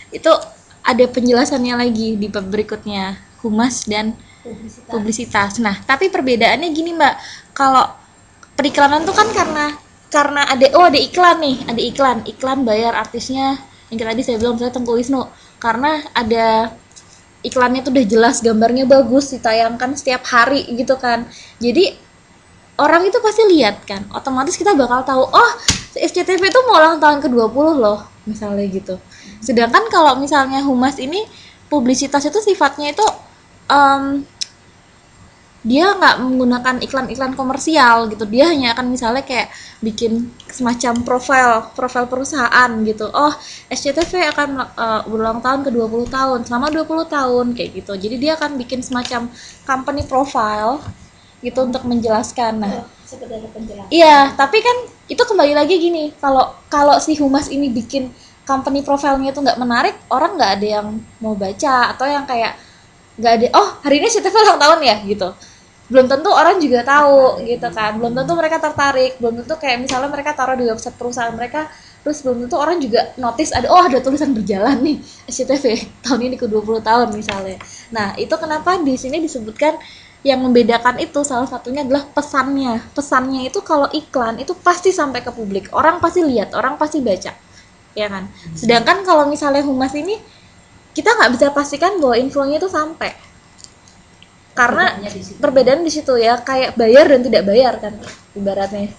Itu ada penjelasannya lagi di bab berikutnya, humas dan publisitas. Nah, tapi perbedaannya gini Mbak, kalau periklanan tuh kan karena ada iklan nih, ada iklan bayar artisnya yang tadi saya bilang misalnya Tengku Wisnu, karena ada iklannya tuh udah jelas, gambarnya bagus, ditayangkan setiap hari gitu kan. Jadi orang itu pasti lihat kan, otomatis kita bakal tahu, oh SCTV itu mau ulang tahun ke-20 loh, misalnya gitu. Sedangkan kalau misalnya humas ini, publisitas itu sifatnya itu em, dia nggak menggunakan iklan-iklan komersial gitu, dia hanya akan misalnya kayak bikin semacam profil perusahaan gitu, oh SCTV akan berulang tahun ke 20 tahun selama 20 tahun kayak gitu, jadi dia akan bikin semacam company profile gitu untuk menjelaskan. Nah, sekedar penjelasan. iya, tapi kan itu kembali lagi gini, kalau kalau si humas ini bikin company profile-nya itu nggak menarik, orang nggak ada yang mau baca, atau yang kayak nggak ada, oh hari ini CTV ulang tahun ya gitu, belum tentu orang juga tahu gitu kan, belum tentu mereka tertarik, belum tentu kayak misalnya mereka taruh di website perusahaan mereka, terus belum tentu orang juga notice ada, oh ada tulisan berjalan nih SCTV tahun ini ke 20 tahun misalnya. Nah itu kenapa di sini disebutkan yang membedakan itu salah satunya adalah pesannya itu kalau iklan itu pasti sampai ke publik, orang pasti lihat, orang pasti baca, ya kan. Sedangkan kalau misalnya humas ini kita nggak bisa pastikan bahwa infonya itu sampai, karena perbedaan di situ ya, kayak bayar dan tidak bayar kan ibaratnya.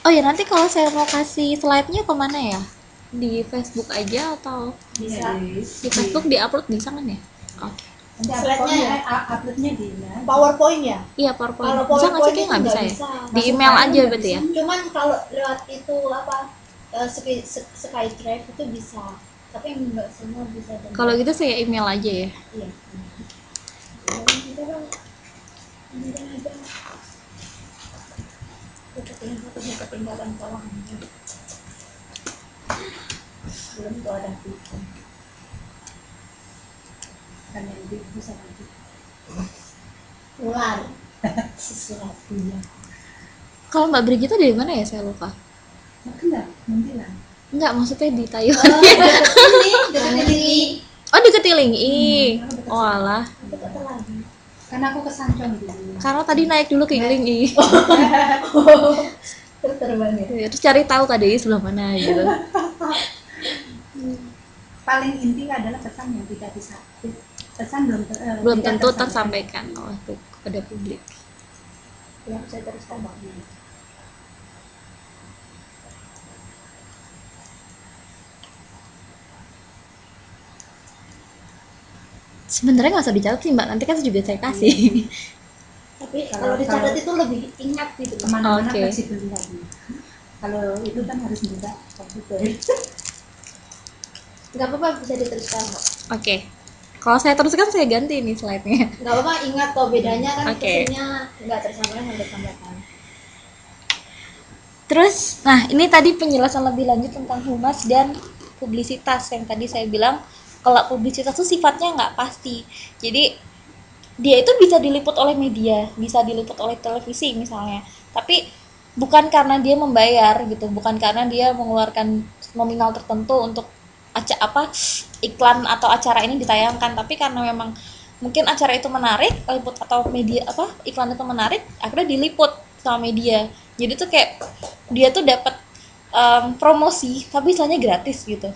Oh ya, nanti kalau saya mau kasih slide-nya kemana ya, di Facebook aja atau Bisa. di Facebook diupload bisa kan ya? Oke. Slide-nya ya, uploadnya di PowerPoint ya. Iya, PowerPoint. Kalau Bisa nggak sih? PowerPoint Kayak itu nggak bisa nggak ya? bisa. Di email aja berarti ya? Cuman kalau lewat itu apa SkyDrive itu bisa, tapi nggak semua bisa. Kalau gitu saya email aja ya. Iya. Kita kan aja. Ketinggalan kawannya. Belum tuh ada itu. kan yang bisa lagi Ular. Sesuatunya. Kalau Mbak Brigita dari mana ya? Saya lupa. enggak Muntilan Enggak, maksudnya di Taiwan. Oh, dekat ini. Oh, di Ketilingi. Oh alah. Dekat lagi. karena aku kesancong dulu. Karena tadi naik dulu ke Ilingi. Terbang ya. Terus cari tahu KDI sebelah mana gitu. Paling inti adalah pesan yang tidak bisa, pesan Belum tidak tentu tersampaikan kepada publik. Yang saya teruskan Bang. Sebenarnya nggak usah dicatat sih Mbak, nanti kan juga saya kasih. Tapi kalau dicatat itu lebih ingat gitu. kemana-mana Oke. fleksibel lagi. Kalau itu kan harus buka komputer. Nggak apa-apa, bisa diteruskan. Oke. Kalau saya teruskan saya ganti nih slide-nya. Nggak apa-apa, ingat kok bedanya kan. Oke. Pesannya nggak tersampaikan, nggak tersampaikan. Terus, nah ini tadi penjelasan lebih lanjut tentang humas dan publisitas yang tadi saya bilang kalau publisitas itu sifatnya nggak pasti. Jadi dia itu bisa diliput oleh media, bisa diliput oleh televisi misalnya, tapi bukan karena dia membayar gitu, bukan karena dia mengeluarkan nominal tertentu untuk iklan atau acara ini ditayangkan, tapi karena memang mungkin acara itu menarik, liput atau media iklan itu menarik, akhirnya diliput sama media. Jadi tuh kayak dia tuh dapat promosi tapi istilahnya gratis gitu.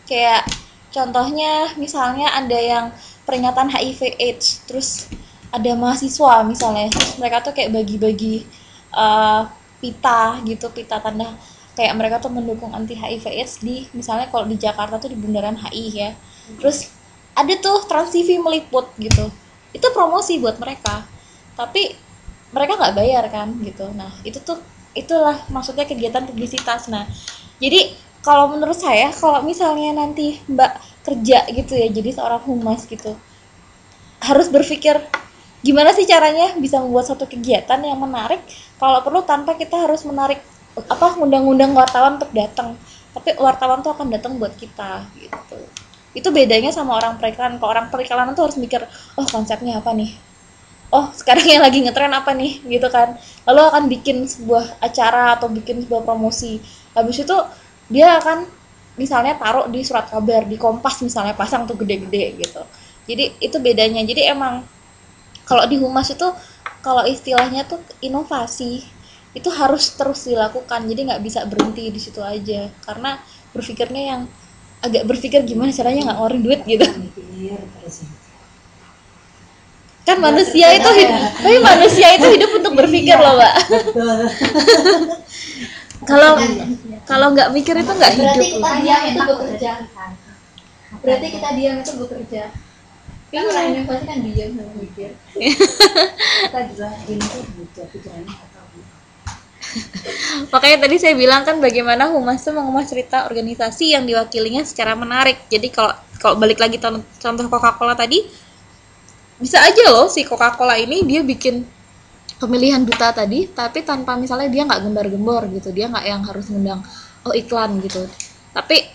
Kayak contohnya misalnya ada yang peringatan HIV/AIDS, terus ada mahasiswa misalnya, terus mereka tuh kayak bagi-bagi pita gitu, pita tanda kayak mereka tuh mendukung anti HIV/AIDS di misalnya kalau di Jakarta tuh di Bundaran HI ya. Terus ada tuh Trans TV meliput gitu. Itu promosi buat mereka. Tapi mereka nggak bayar kan gitu. Nah, itulah maksudnya kegiatan publisitas. Nah, jadi kalau menurut saya kalau misalnya nanti Mbak kerja gitu ya jadi seorang humas gitu, harus berpikir gimana sih caranya bisa membuat satu kegiatan yang menarik, kalau perlu tanpa kita harus menarik ngundang-undang wartawan untuk datang, tapi wartawan tuh akan datang buat kita gitu. Itu bedanya sama orang periklanan. Kalau orang periklanan tuh harus mikir, oh konsepnya apa nih, oh sekarang yang lagi ngetren apa nih gitu kan, lalu akan bikin sebuah acara atau bikin sebuah promosi. Habis itu dia akan misalnya taruh di surat kabar, di Kompas misalnya, pasang tuh gede-gede gitu. Jadi itu bedanya. Jadi emang kalau di humas itu, kalau istilahnya tuh inovasi itu harus terus dilakukan, jadi nggak bisa berhenti di situ aja, karena berpikirnya yang agak berpikir gimana caranya nggak ngeluarin duit gitu kan. Manusia itu hidup, tapi manusia itu hidup untuk berpikir loh Mbak. Kalau nggak mikir itu nggak hidup. Berarti kita diam itu bekerja. Berarti kita diam itu bekerja. Kan orang inovasi kan diam sama mikir. Kita juga ini tuh butuh pikirannya atau Makanya tadi saya bilang kan bagaimana humas itu mengemas cerita organisasi yang diwakilinya secara menarik. Jadi kalau balik lagi contoh Coca-Cola tadi, bisa aja loh si Coca-Cola ini dia bikin pemilihan duta tadi, tapi tanpa misalnya dia nggak gembar-gembor gitu, dia nggak yang harus ngundang iklan gitu. Tapi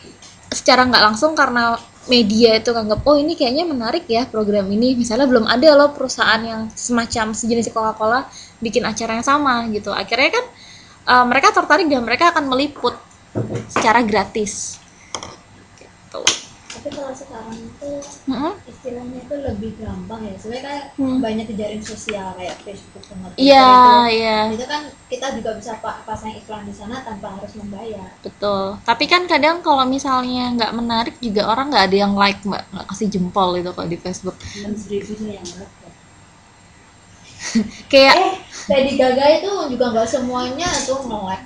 secara nggak langsung karena media itu nganggap oh ini kayaknya menarik ya program ini, misalnya belum ada loh perusahaan yang semacam sejenis Coca-Cola bikin acara yang sama gitu, akhirnya kan mereka tertarik dan mereka akan meliput secara gratis gitu. Tapi kalau sekarang itu istilahnya itu lebih gampang ya, sebenarnya kayak banyak jejaring sosial kayak Facebook sama Twitter. Iya. Itu kan kita juga bisa pasang iklan di sana tanpa harus membayar. Betul. Tapi kan kadang kalau misalnya nggak menarik juga orang nggak ada yang like Mbak, nggak kasih jempol itu kalau di Facebook. yang Kayak Lady Gaga itu juga nggak semuanya tuh nge-like.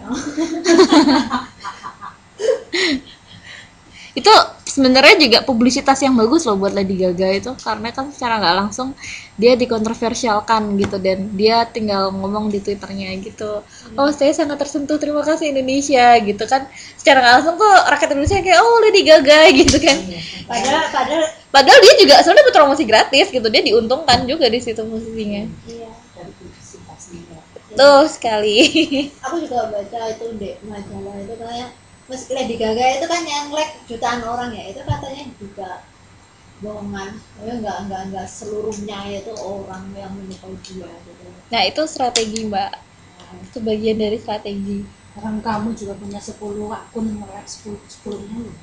itu sebenarnya juga publisitas yang bagus loh buat Lady Gaga itu, karena kan secara nggak langsung dia dikontroversialkan gitu, dan dia tinggal ngomong di Twitternya gitu, oh saya sangat tersentuh, terima kasih Indonesia gitu kan. Secara nggak langsung kok rakyat Indonesia kayak oh Lady Gaga gitu kan. Padahal dia juga sebenarnya dapat promosi gratis gitu, dia diuntungkan juga di situ posisinya. Iya. dari publisitasnya. Tuh sekali. Aku juga baca itu di majalah itu kayak Mas Lady Gaga itu kan yang like jutaan orang ya, itu katanya juga bohongan. Ya enggak seluruhnya itu orang yang menyukai dia gitu. Nah itu strategi Mbak, itu bagian dari strategi. Orang kamu juga punya 10 akun nge-like 10-nya loh.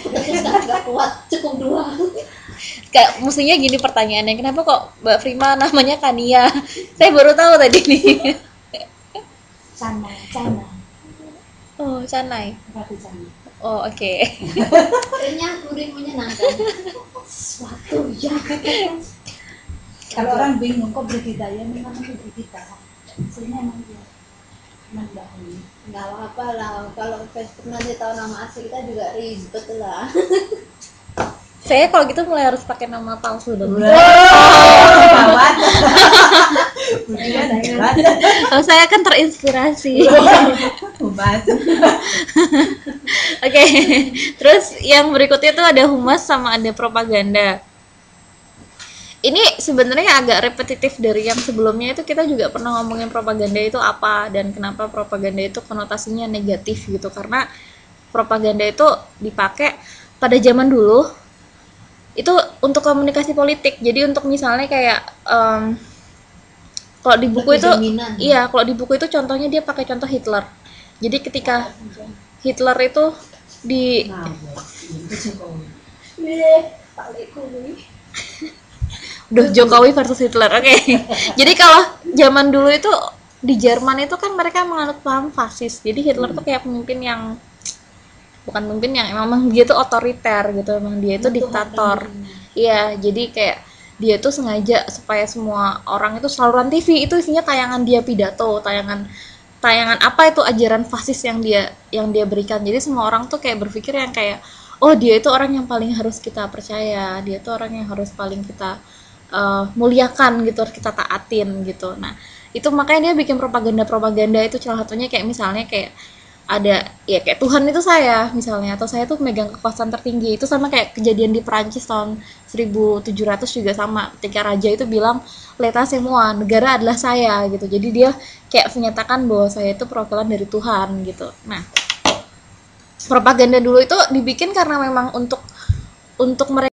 Terus nggak kuat, cukup 2. Kayak mestinya gini pertanyaannya, kenapa kok Mbak Prima namanya Kania? Saya baru tahu tadi nih. Cana. Oh, Canai. Berarti cana. Oh, oke. Akhirnya gurih menyenangkan. Sesuatu ya. Kalau orang bingung kok Brididaya memang itu Bridita. Sebenarnya emang dia mendahului. Nggak apa-apa lah, kalau Facebook nanti tahu nama asli kita juga ribet lah. Saya kalau gitu mulai harus pakai nama palsu dong. Gawat. Oh, saya kan terinspirasi. Oke. Terus yang berikutnya tuh ada humas sama ada propaganda. Ini sebenarnya agak repetitif dari yang sebelumnya. Itu kita juga pernah ngomongin propaganda itu apa dan kenapa propaganda itu konotasinya negatif gitu, karena propaganda itu dipakai pada zaman dulu itu untuk komunikasi politik. Jadi untuk misalnya kayak kalau di buku itu iya, kalau di buku itu contohnya dia pakai contoh Hitler. Jadi ketika Hitler itu di Jokowi versus Hitler. Oke. Jadi kalau zaman dulu itu di Jerman itu kan mereka menganut paham fasis. Jadi Hitler tuh kayak pemimpin yang bukan pemimpin yang emang dia tuh otoriter gitu, emang dia itu diktator. Iya, jadi kayak dia tuh sengaja supaya semua orang itu saluran TV itu isinya tayangan dia pidato, tayangan apa itu ajaran fasis yang dia berikan. Jadi semua orang tuh kayak berpikir yang kayak oh dia itu orang yang paling harus kita percaya, dia tuh orang yang harus paling kita muliakan gitu, harus kita taatin gitu. Nah itu makanya dia bikin propaganda itu, salah satunya kayak misalnya kayak ada ya kayak Tuhan itu saya misalnya, atau saya tuh megang kekuasaan tertinggi. Itu sama kayak kejadian di Perancis tahun 1700 juga sama, ketika raja itu bilang l'état c'est moi, negara adalah saya gitu. Jadi dia kayak menyatakan bahwa saya itu perwakilan dari Tuhan gitu. Nah propaganda dulu itu dibikin karena memang untuk untuk mereka